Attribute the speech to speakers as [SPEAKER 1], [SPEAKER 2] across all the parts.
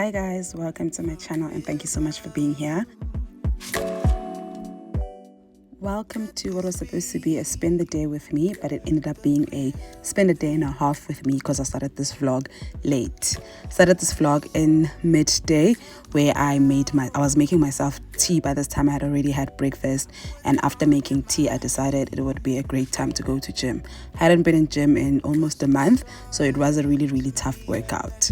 [SPEAKER 1] Hi guys, welcome to my channel and thank you so much for being here. Welcome to what was supposed to be a spend the day with me, but it ended up being a spend a day and a half with me because I started this vlog late. Started this vlog in midday where I was making myself tea. By this time I had already had breakfast, and after making tea I decided it would be a great time to go to gym. I hadn't been in gym in almost a month, so it was a really tough workout.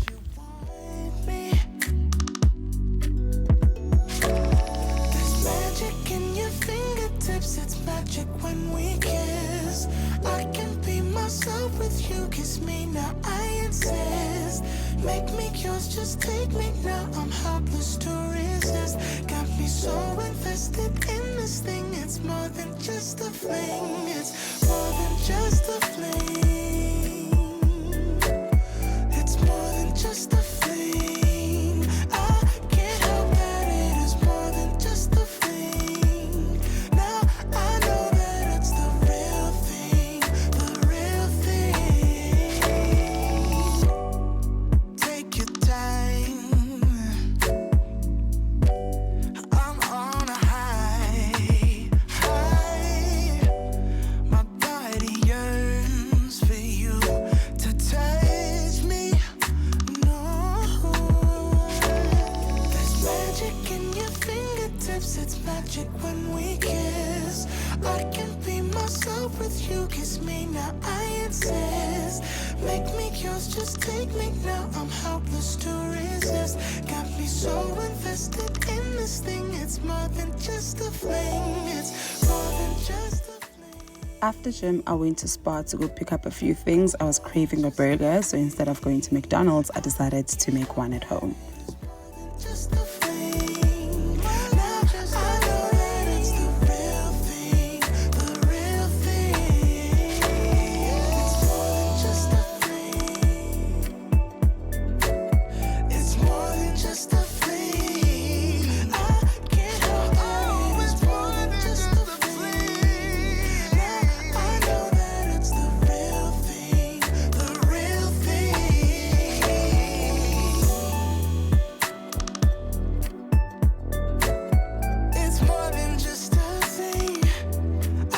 [SPEAKER 2] When we kiss, I can be myself with you. Kiss me now, I insist. Make me yours, just take me now. I'm helpless to resist. Got me so invested in this thing. It's more than just a fling. It's more than just a fling. It's more than just a fling. I can't help that it is more than just a fling. Now I know that it's the real thing, the real thing. Take your time. I'm on a high. My body yearns for you to touch me. No, there's magic in your fingertips. It's magic when we kiss. I can be myself with you. Kiss me now, I insist. Make me yours, just take me now. I'm helpless to resist. Got me so invested in this thing. It's more than just a fling. It's more than just a fling.
[SPEAKER 1] After gym, I went to Spar to go pick up a few things. I was craving a burger, so instead of going to McDonald's, I decided to make one at home.
[SPEAKER 2] Just a fling. Now I know that it's the real thing, the real thing. It's more than just a fling. It's more than just a fling. I can't help it. It's more than just a fling. Now I know that it's the real thing, the real thing. It's more than just a thing. I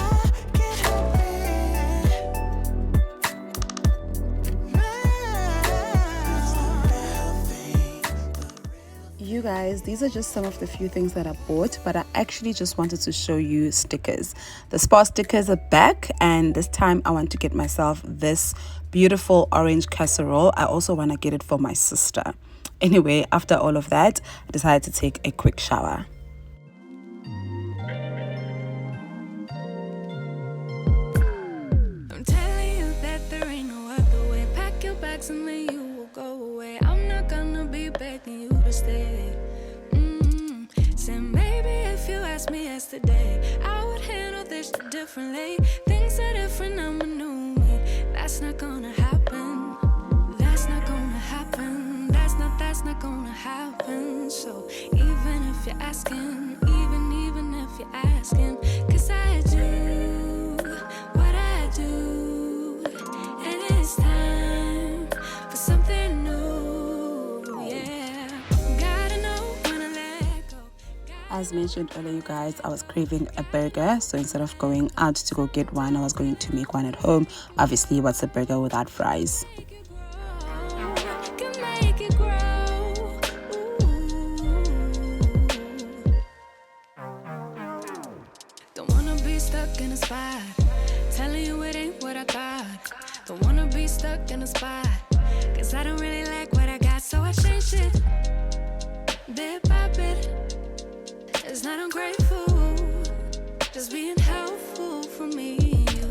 [SPEAKER 2] can't help it. It's the real thing.
[SPEAKER 1] You guys, these are just some of the few things that I bought, but I actually just wanted to show you stickers. The Spar stickers are back, and this time I want to get myself this beautiful orange casserole. I also want to get it for my sister. Anyway, after all of that, I decided to take a quick shower.
[SPEAKER 3] I'm telling you that there ain't no other way. Pack your bags and then you will go away. I'm not gonna be begging you to stay. Said maybe if you asked me yesterday, I would handle this differently. Things are different, I'm a new me. That's not gonna happen. That's not gonna happen. That's not gonna happen. So even if you're asking, even if you're asking, 'cause I do what I do, and it's time for something new. Yeah, gotta know when to let go.
[SPEAKER 1] As mentioned earlier, you guys, I was craving a burger, so instead of going out to go get one, I was going to make one at home. Obviously, what's a burger without fries?
[SPEAKER 3] Can make it grow. Don't wanna be stuck in a spot, telling you it ain't what I thought. Don't wanna be stuck in a spot, 'cause I don't really like what I got, so I changed it bit by bit. It's not ungrateful, just being helpful for me and you.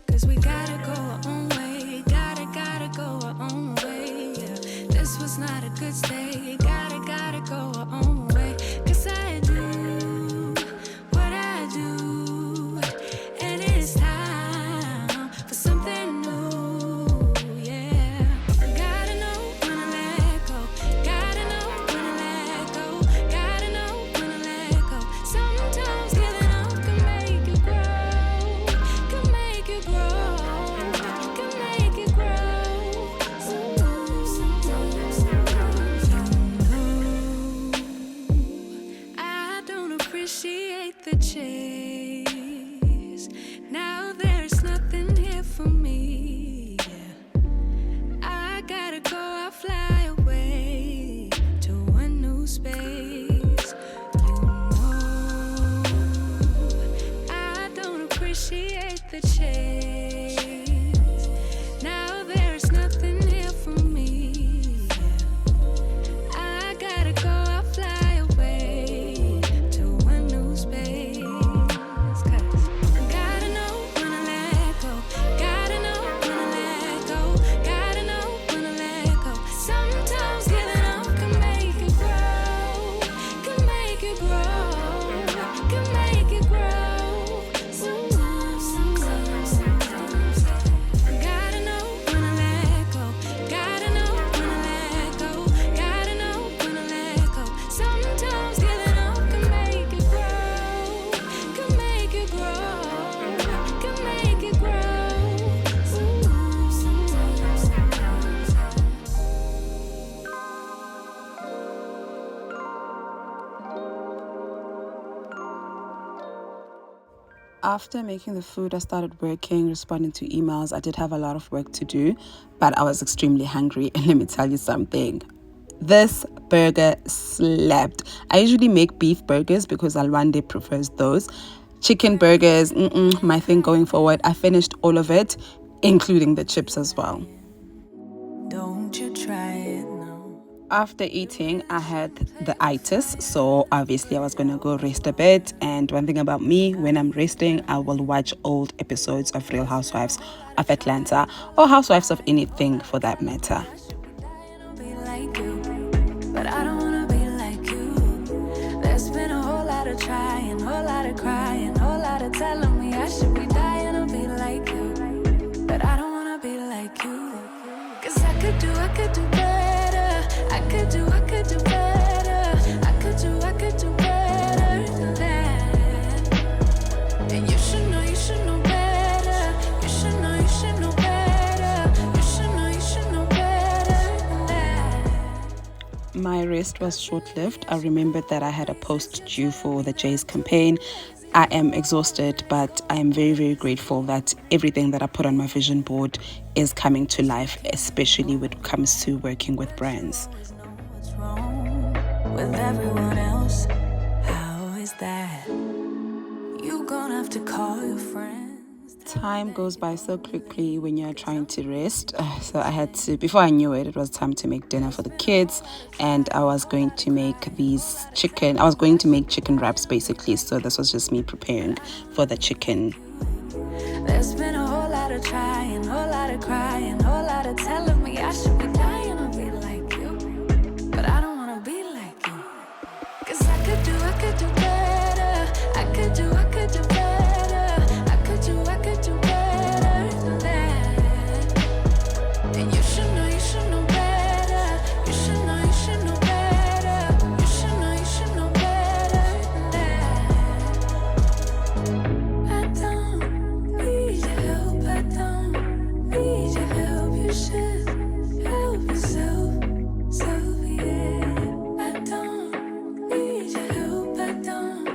[SPEAKER 3] 'Cause we gotta go our own way, gotta go our own way. Yeah, this was not a good stay, gotta go our own way. 'Cause I do what I do, and it's time for something new. Yeah, gotta know when to let go, gotta chase. Now there's nothing here for me. Yeah. I gotta go, I'll fly away to a new space. You know, I don't appreciate the chase. Now there's nothing here for me. Yeah. I gotta go, I'll fly away to a new space. 'Cause gotta know when to let go. Gotta know when to let go. Gotta know when to let go. Sometimes giving up can make it grow. Can make it grow. Can make it grow. Sometimes. Gotta know when to let go. Gotta know when to let go. Gotta know when to let go. Sometimes giving up can make it grow. Can make it grow. Can make it grow.
[SPEAKER 1] After making the food, I started working, responding to emails. I did have a lot of work to do, but I was extremely hungry. And let me tell you something. This burger slapped. I usually make beef burgers because Alwande prefers those. Chicken burgers, my thing going forward. I finished all of it, including the chips as well.
[SPEAKER 3] Don't you try it, no.
[SPEAKER 1] After eating, I had the itis, so obviously I was going to go rest a bit. And one thing about me, when I'm resting, I will watch old episodes of Real Housewives of Atlanta or Housewives of anything for that matter.
[SPEAKER 3] Be like you, but I don't wanna be like you. There's been a whole lot of trying, whole lot of crying, whole lot of telling me I should be dying to be like you, but I don't wanna be like you. 'Cause I could do better. I could do better. I could do better than that. And you should know better. You should know better. You should know better than that.
[SPEAKER 1] My rest was short-lived. I remembered that I had a post due for the Jay's campaign. I am exhausted, but I am very, very grateful that everything that I put on my vision board is coming to life, especially when it comes to working with brands.
[SPEAKER 3] What's wrong with everyone else? How is that? You gonna have to call your friends.
[SPEAKER 1] Time goes by so quickly when you're trying to rest. So I had to, before I knew it, it was time to make dinner for the kids, and I was going to make chicken wraps basically. So this was just me preparing for the chicken.
[SPEAKER 3] There's been a whole lot of trying, whole lot of crying, whole lot of telling me I should be dying to be like you, but I don't wanna be like you. 'Cause I could do better. I could do better. I could do better than that. And you should know better. You should know better. You should know better than that. I don't need your help. I don't need your help. You should help yourself. Yeah. I don't need your help. I don't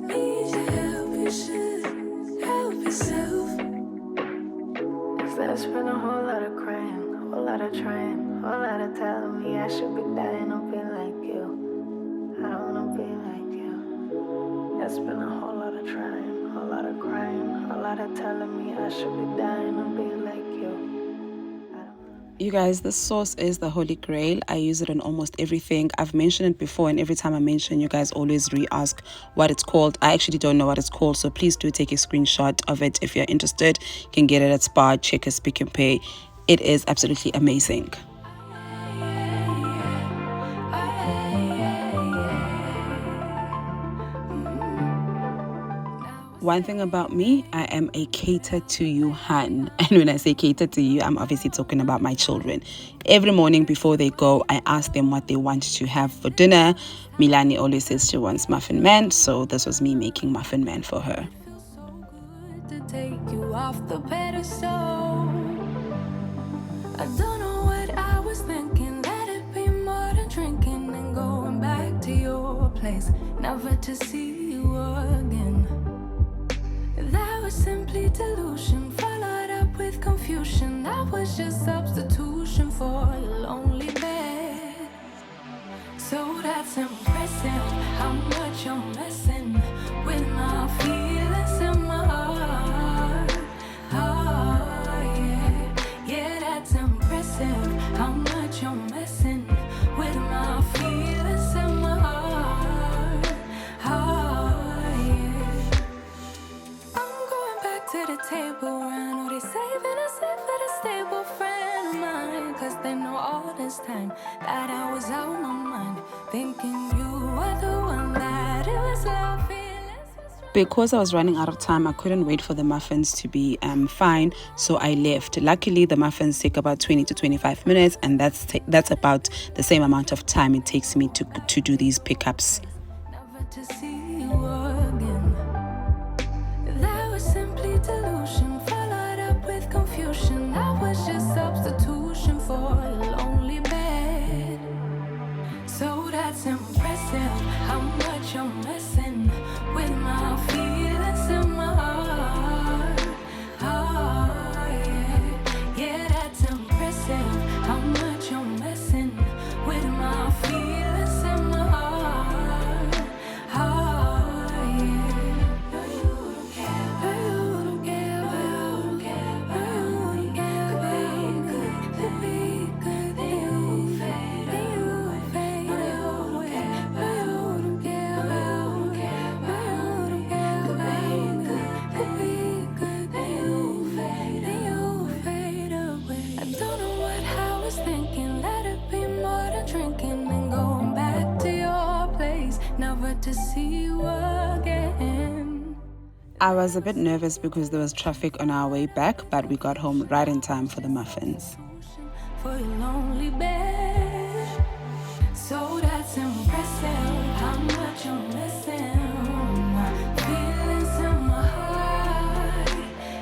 [SPEAKER 3] need your help. You should help yourself. 'Cause there's been a whole lot of crying, a whole lot of trying, a whole lot of telling me I should be dying to be like you. I don't wanna be like you. There's been a whole lot of trying, a whole lot of crying, a whole lot of telling me I should be dying to be like you.
[SPEAKER 1] You guys, this sauce is the holy grail. I use it on almost everything. I've mentioned it before, and every time I mention, you guys always re-ask what it's called. I actually don't know what it's called, so please do take a screenshot of it if you're interested. You can get it at Spar, Checkers, Pick and Pay. It is absolutely amazing. One thing about me, I am a cater to you hun. And when I say cater to you, I'm obviously talking about my children. Every morning before they go, I ask them what they want to have for dinner. Milani always says she wants Muffin Man, so this was me making Muffin Man for her.
[SPEAKER 3] To take you off the pedestal. I don't know what I was thinking. Let it be more than drinking and going back to your place. Never to see you you again. That was simply delusion, followed up with confusion. That was just substitution for your lonely bed. So that's impressive, how much you're messing with my feelings in my heart. Oh, yeah, yeah, that's impressive, how much you're messing with my feelings in my heart. Oh, yeah. I'm going back to the table, I know they saving us up for the stable friend of mine. Cause they know all this time that I was out my mind, thinking you were the one that it was love feelings.
[SPEAKER 1] Because I was running out of time, I couldn't wait for the muffins to be fine, so I left. Luckily, the muffins take about 20 to 25 minutes, and that's about the same amount of time it takes me to do these pickups.
[SPEAKER 3] Never to see you again. That was simply delusion, followed up with confusion. That was just substitution for a lonely bed. So that's impressive, how much you're messing with my feelings in my heart. Oh, yeah, yeah, that's impressive, how much you're messing with my feelings in my heart. Oh, yeah. No, you don't care, no, you don't care, no, you don't care, no, you don't care, baby. Could be good, then you fade, then you fade, no, you don't care, no, you don't care, no, you don't care, no, you don't care, baby. Could be good, then you fade away. I don't know what I was thinking, let it be more than drinking and going back to your place, never to see you again.
[SPEAKER 1] I was a bit nervous because there was traffic on our way back, but we got home right in time for the muffins.
[SPEAKER 3] For your lonely bed. So that's impressive, how much you're missing. My feelings in my heart,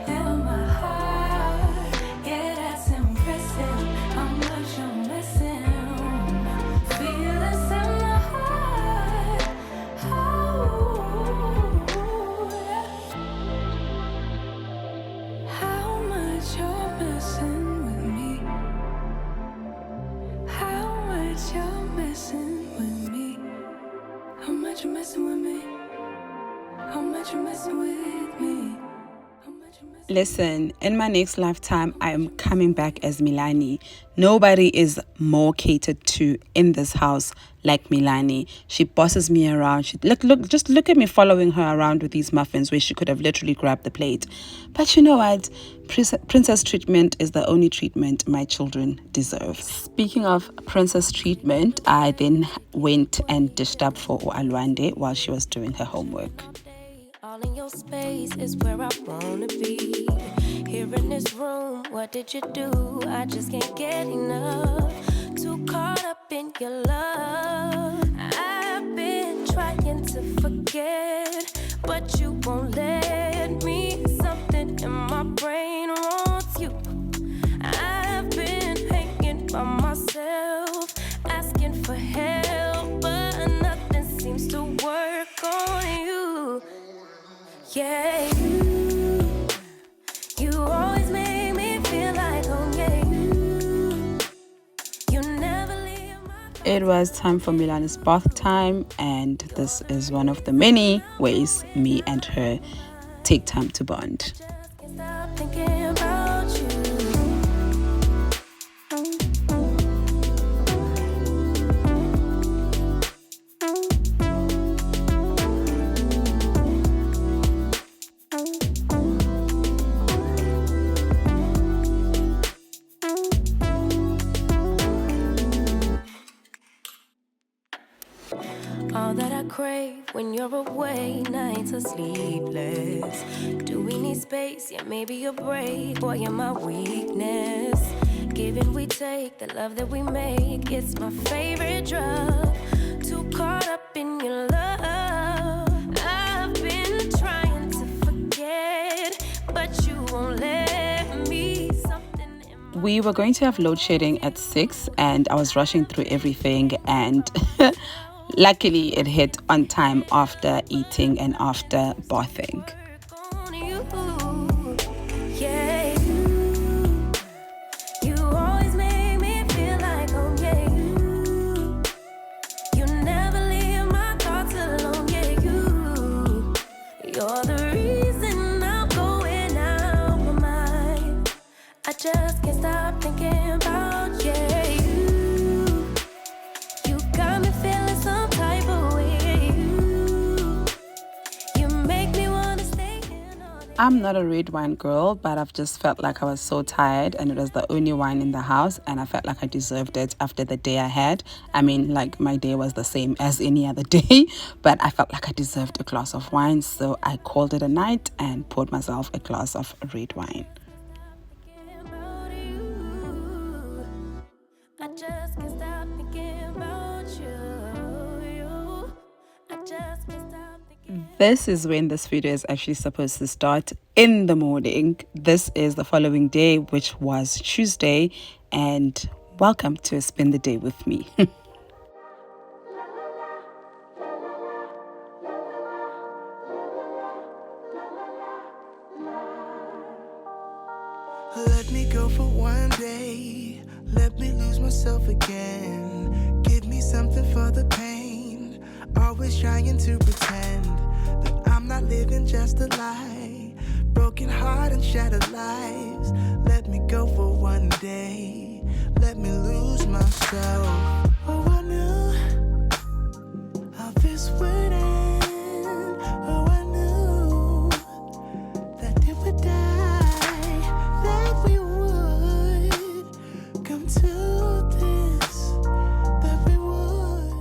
[SPEAKER 3] in my heart. Yeah, that's impressive, how much you're missing. My feelings in my heart. Oh, yeah. How much you're missing with me. How much you're messing with me. How much you're messing with me. How much you're messing with me. How much you're messing.
[SPEAKER 1] Listen, in my next lifetime, I am coming back as Milani. Nobody is more catered to in this house like Milani. She bosses me around. Just look at me following her around with these muffins where she could have literally grabbed the plate. But you know what? Princess treatment is the only treatment my children deserve. Speaking of princess treatment, I then went and dished up for Alwande while she was doing her homework.
[SPEAKER 4] All in your space is where I wanna be. Here in this room, what did you do? I just can't get enough. Too caught up in your love. I've been trying to forget, but you won't let me. Something in my brain wants you. I've been hanging by myself, asking for help, but nothing seems to work on you. Yeah, you always make me feel like home. Yeah, you never leave my.
[SPEAKER 1] It was time for Milani's bath time, and this is one of the many ways me and her take time to bond.
[SPEAKER 4] Just can't stop thinking about you. All that I crave when you're away, nights are sleepless. Do we need space? Yeah, maybe a break. Boy, you're my weakness. Give and we take, the love that we make, it's my favorite drug. Too caught up in your love. I've been trying to forget, but you won't let me. Something in
[SPEAKER 1] We were going to have load shedding at 6, and I was rushing through everything, and Luckily, it hit on time after eating and after bathing.
[SPEAKER 4] On you, yeah, you always make me feel like home, yeah, you never leave my thoughts alone, yeah, you're the reason I'm going out my mind. I just can't stop thinking about, yeah, you got me feeling some type of way, you make me wanna stay in all day.
[SPEAKER 1] I'm not a red wine girl, but I've just felt like I was so tired and it was the only wine in the house and I felt like I deserved it after the day I had. I mean, like my day was the same as any other day, but I felt like I deserved a glass of wine, so I called it a night and poured myself a glass of red wine.
[SPEAKER 4] About you, I just can't stop thinking about you. I just can't stop thinking.
[SPEAKER 1] This is when this video is actually supposed to start, in the morning. This is the following day, which was Tuesday, and welcome to Spend the Day with me.
[SPEAKER 2] Let me go for one day. Let me lose myself again. Give me something for the pain. Always trying to pretend that I'm not living just a lie. Broken heart and shattered lives. Let me go for one day. Let me lose myself. Oh, I knew how this would end. Oh, I knew that it would die, that we would come to this, that we would.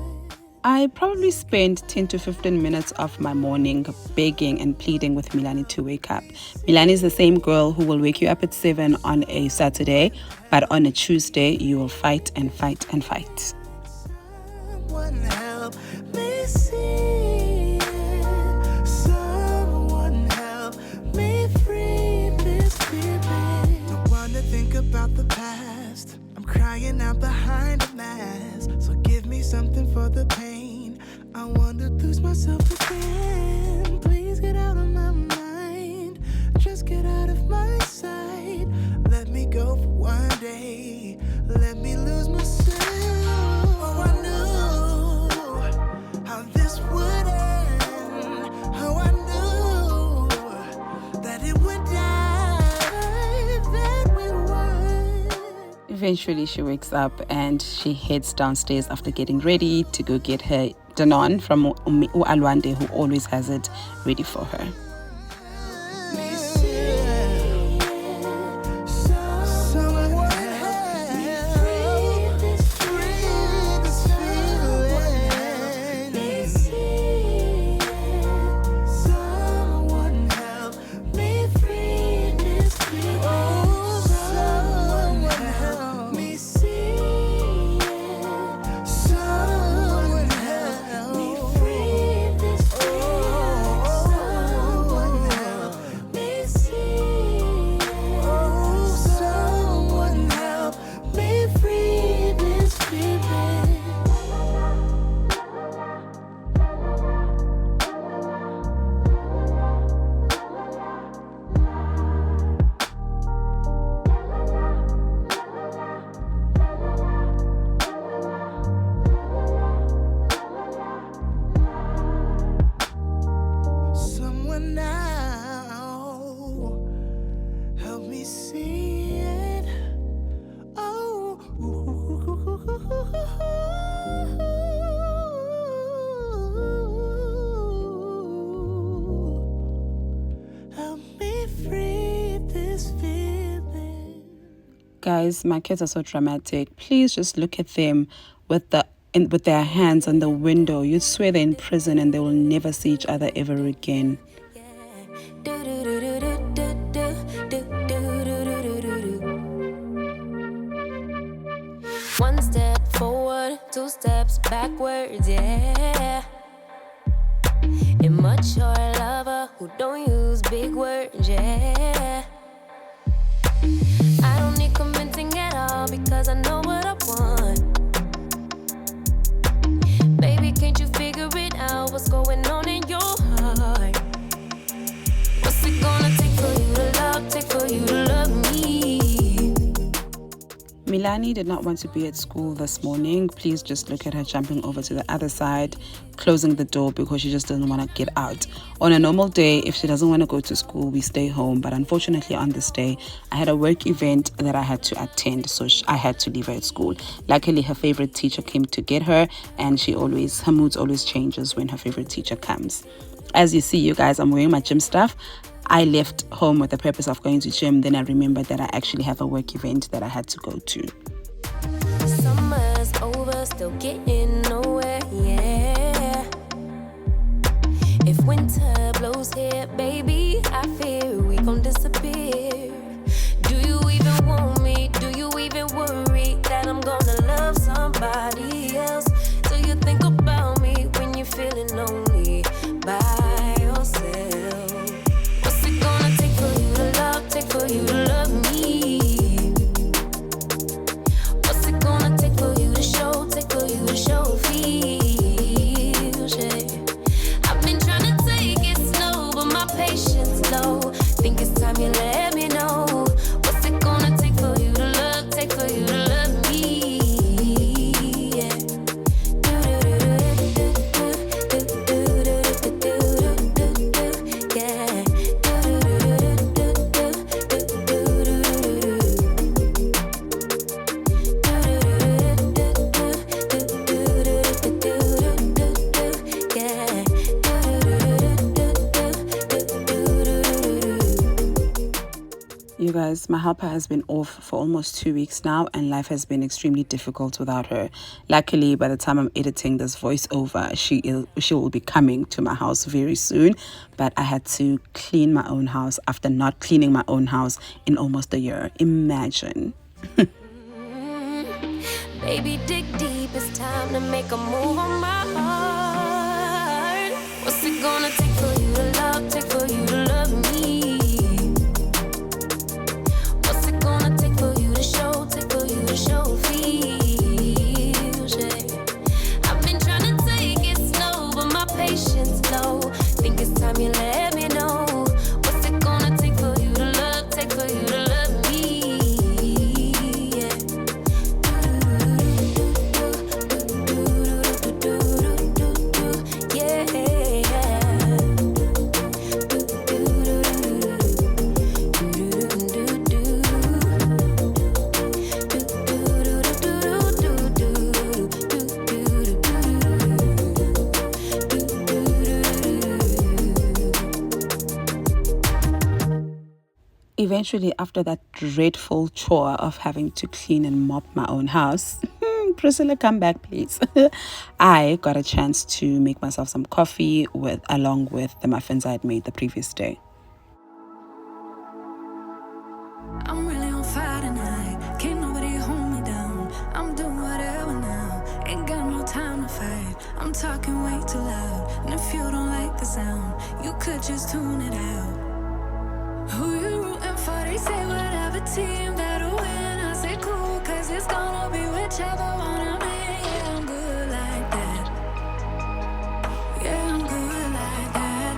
[SPEAKER 1] I probably spent 10 to 15 minutes of my morning begging and pleading with Milani to wake up. Milani is the same girl who will wake you up at 7 on a Saturday, but on a Tuesday you will fight and fight and fight.
[SPEAKER 2] Someone help me see it. Someone help me free this feeling. Don't wanna think about the past. I'm crying out behind a mask. So give me something for the pain. I wanna lose myself again. Please get out of my mind. Just get out of my sight. Let me go for one day. Let me lose myself. Oh, I knew how this would end. Oh, I knew that it would die, that we would.
[SPEAKER 1] Eventually she wakes up and she heads downstairs after getting ready to go get her Danone from Alwande, who always has it ready for her.
[SPEAKER 2] Me see someone help me free this feeling. Me see someone help me free this feeling. Oh, someone help me see. Someone help me free this feeling. Someone help me see. Oh, someone help me free this feeling. Someone now help me see it. Oh, help me free this feeling.
[SPEAKER 1] Guys, my kids are so dramatic. Please just look at them with their hands on the window. You'd swear they're in prison and they will never see each other ever again.
[SPEAKER 4] One step forward, two steps backwards, yeah. Immature lover who don't use big words, yeah. I don't need convincing at all because I know what I want. Baby, can't you
[SPEAKER 1] Milani did not want to be at school this morning. Please just look at her jumping over to the other side, closing the door because she just doesn't want to get out. On a normal day, if she doesn't want to go to school, we stay home. But unfortunately, on this day, I had a work event that I had to attend, so I had to leave her at school. Luckily, her favorite teacher came to get her, and her mood always changes when her favorite teacher comes. As you see, you guys, I'm wearing my gym stuff. I left home with the purpose of going to gym. Then I remembered that I actually have a work event that I had to go to.
[SPEAKER 4] Summer's over, still getting nowhere, yeah. If winter blows here, baby, I fear we gon' disappear. Do you even want me? Do you even worry that I'm gonna love somebody else? Do you think about me when you're feeling lonely by yourself? What's it gonna take for you to love me? What's it gonna take for you to show feels, yeah. I've been trying to take it slow, but my patience low. Think it's time you let me know. What's it gonna take for you to love me? Yeah.
[SPEAKER 1] You guys, my helper has been off for almost 2 weeks now, and life has been extremely difficult without her. Luckily, by the time I'm editing this voiceover, she will be coming to my house very soon. But I had to clean my own house after not cleaning my own house in almost a year. Imagine.
[SPEAKER 4] Baby, dig deep, it's time to make a move on my heart. What's it gonna take for you to love me? What's it gonna take for you to show feels, yeah. I've been trying to take it slow, but my patience low. Think it's time you let me know. What's it gonna take for you to love me? Yeah.
[SPEAKER 1] Eventually, after that dreadful chore of having to clean and mop my own house, Priscilla, come back, please. I got a chance to make myself some coffee along with the muffins I had made the previous day.
[SPEAKER 3] I'm really on fire tonight. Can't nobody hold me down. I'm doing whatever now. Ain't got no time to fight. I'm talking way too loud. And if you don't like the sound, you could just tune it out. Who you rooting for? They say whatever team that'll win. I say cool, cause it's gonna be whichever one I'm in. Yeah, I'm good like that. Yeah, I'm good like that.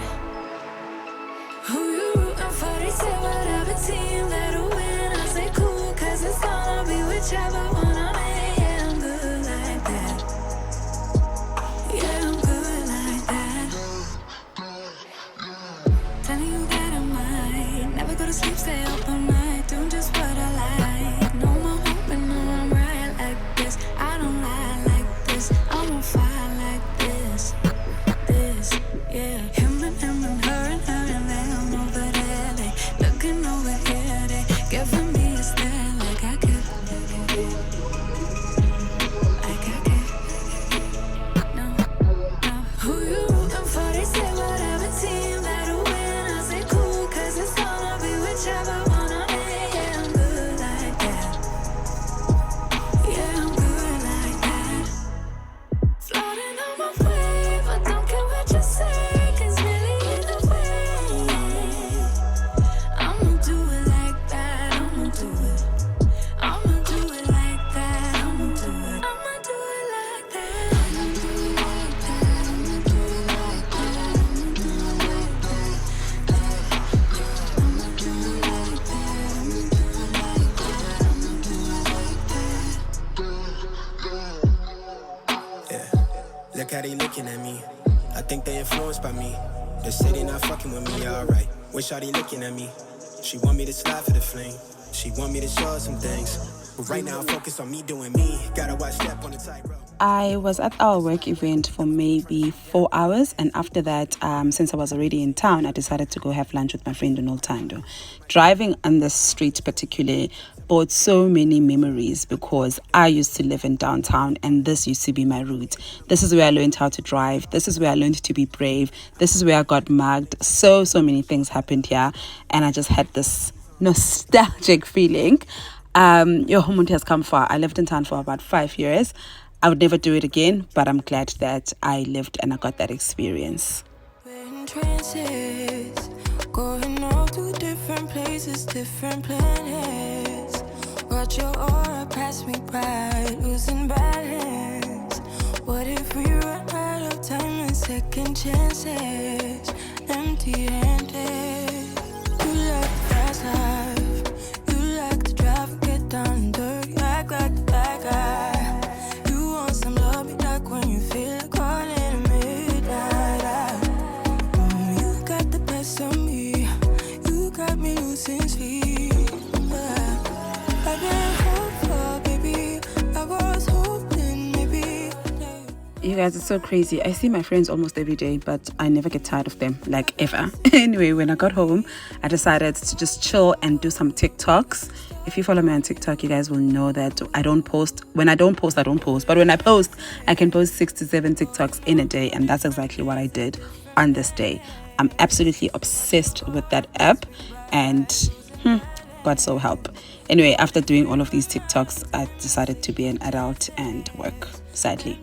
[SPEAKER 3] Who you rooting for? They say whatever team that'll win. I say cool, cause it's gonna be whichever one I'm in. Yeah, I'm good like that. Yeah, I'm good like that. Telling you that I might never go to sleep, stay up all night, doing just what I like. No more hoping, no, I'm right like this. I don't
[SPEAKER 5] I think they influenced by me. They say they not fucking with me, alright. Wish shawty looking at me. She want me to slide for the fling. She want me to show her some things. But right now, focus on me doing me. Gotta watch step on the tightrope.
[SPEAKER 1] I was at our work event for maybe 4 hours, and after that, since I was already in town, I decided to go have lunch with my friend in Oltando. Driving on the street particularly brought so many memories because I used to live in downtown and this used to be my route. This is where I learned how to drive. This is where I learned to be brave. This is where I got mugged. So many things happened here, and I just had this nostalgic feeling. Your home has come far. I lived in town for about 5 years. I would never do it again, but I'm glad that I lived and I got that experience.
[SPEAKER 4] We're in trances, going off to different places, different planets. Watch your aura pass me by, losing balance. What if we run out of time and second chances? Empty-handed. You like the fast life, you like to drive and get down and dirty, act like the bad guy. When you feel like calling at midnight, you got the best of me. You got me losing sleep. I've been hopeful, baby. I was hoping maybe.
[SPEAKER 1] You guys, it's so crazy. I see my friends almost every day, but I never get tired of them, like ever. Anyway, when I got home, I decided to just chill and do some TikToks. If you follow me on TikTok, you guys will know that I don't post. When I don't post, I don't post. But when I post, I can post 6 to 7 TikToks in a day. And that's exactly what I did on this day. I'm absolutely obsessed with that app. And God so help. Anyway, after doing all of these TikToks, I decided to be an adult and work, sadly.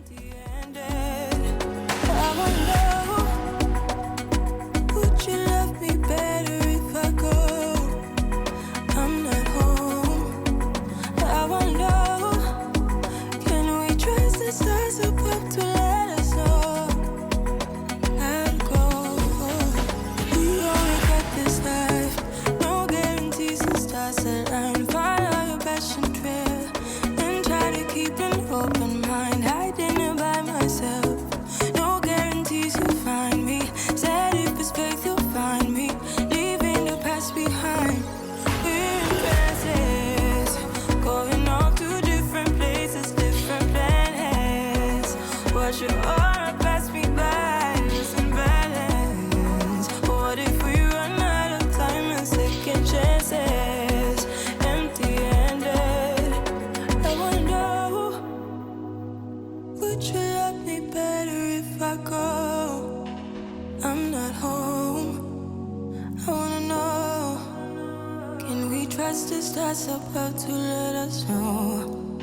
[SPEAKER 1] The stars about to let us know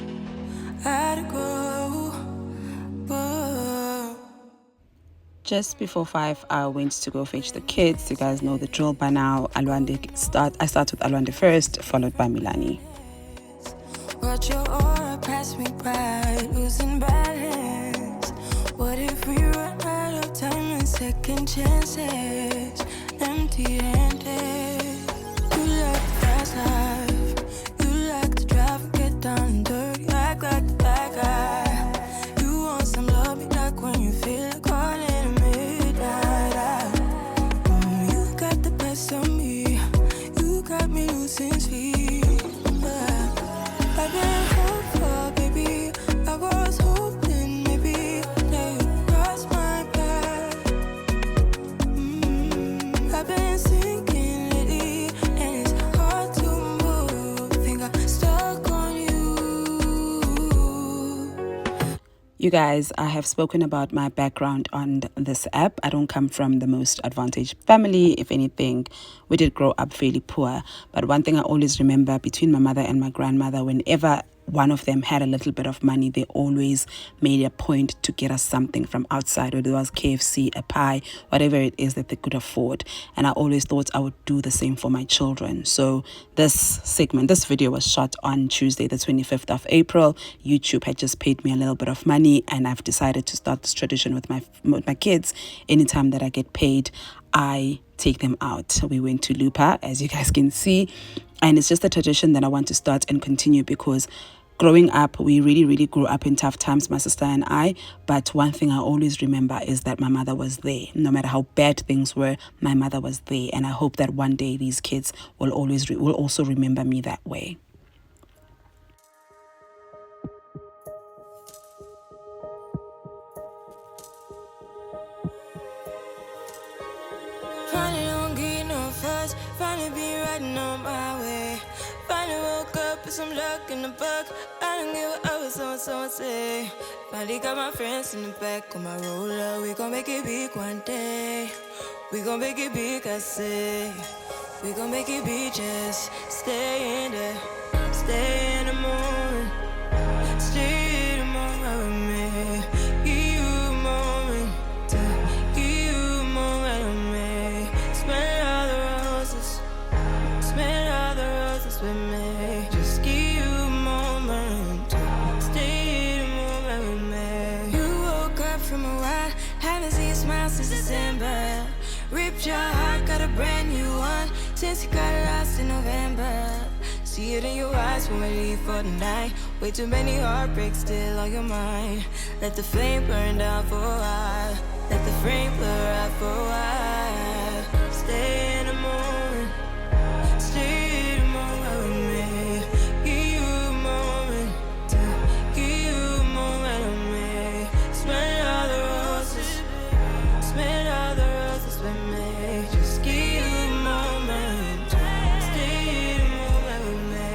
[SPEAKER 1] how to go. Just before 5, I went to go fetch the kids. You guys know the drill by now. I start with Alwande first, followed by Milani. Watch your aura pass me by, losing balance. What if we run out of time and second chances? Empty-handed. You like the fast life, you like to drive and get down and dirty, act like the bad guy. You want some love, me like when you feel like calling at midnight. You got the best of me, you got me losing sleep. I've been hopeful, baby. I was hoping maybe that you'd cross my path. I've been sinking lately, and it's hard to move. Think I'm stuck on you. You guys, I have spoken about my background on this app. I don't come from the most advantaged family. If anything, we did grow up fairly poor. But one thing I always remember between my mother and my grandmother, whenever one of them had a little bit of money, they always made a point to get us something from outside, whether it was KFC, a pie, whatever it is that they could afford. And I always thought I would do the same for my children. So this video was shot on Tuesday, the 25th of April. YouTube had just paid me a little bit of money, and I've decided to start this tradition with my kids. Anytime that I get paid, I take them out. We went to Lupa, as you guys can see, and it's just a tradition that I want to start and continue because Growing up, we really grew up in tough times, my sister and I. But one thing I always remember is that my mother was there. No matter how bad things were, my mother was there. And I hope that one day these kids will also remember me that way.
[SPEAKER 3] Finally don't get no fuss, finally be riding on my way. Finally woke up with some luck in the book. I don't give a what someone say. Finally got my friends in the back on my roller. We gon' make it big one day. We gon' make it big, I say. We gon' make it big, just stay in there. Stay in the moment. Stay in the moment with me. Give you a moment. Give you a moment with me. Smell all the roses. Smell all the roses with me. Just give you a moment. Stay in the moment with me. You woke up from a while. Haven't seen you smile since December. Ripped your heart, got a brand new one since you got lost in November. See it in your eyes when we leave for the night. Way too many heartbreaks still on your mind. Let the flame burn down for a while. Let the flame blur out for a while. Stay in the moment. Stay in the moment with me. Give you a moment. Give you a moment with me. Smell all the roses. Smell all the roses with me. Just give you a moment. Stay in the moment with me.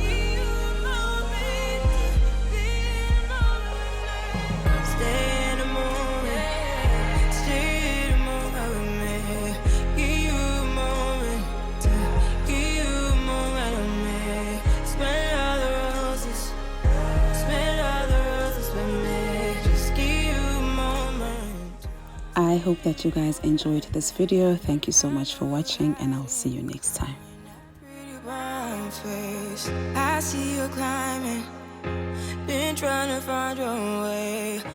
[SPEAKER 3] Give you a moment. Stay in the moment. Stay in the moment with me. Give you a moment. Give you a moment with me. Smell all the roses. Smell all the roses with me. Just give you a moment.
[SPEAKER 1] I hope that you guys enjoyed this video. Thank you so much for watching, and I'll see you next time.
[SPEAKER 3] Pretty brown face. I see you climbing. Been trying to find your way.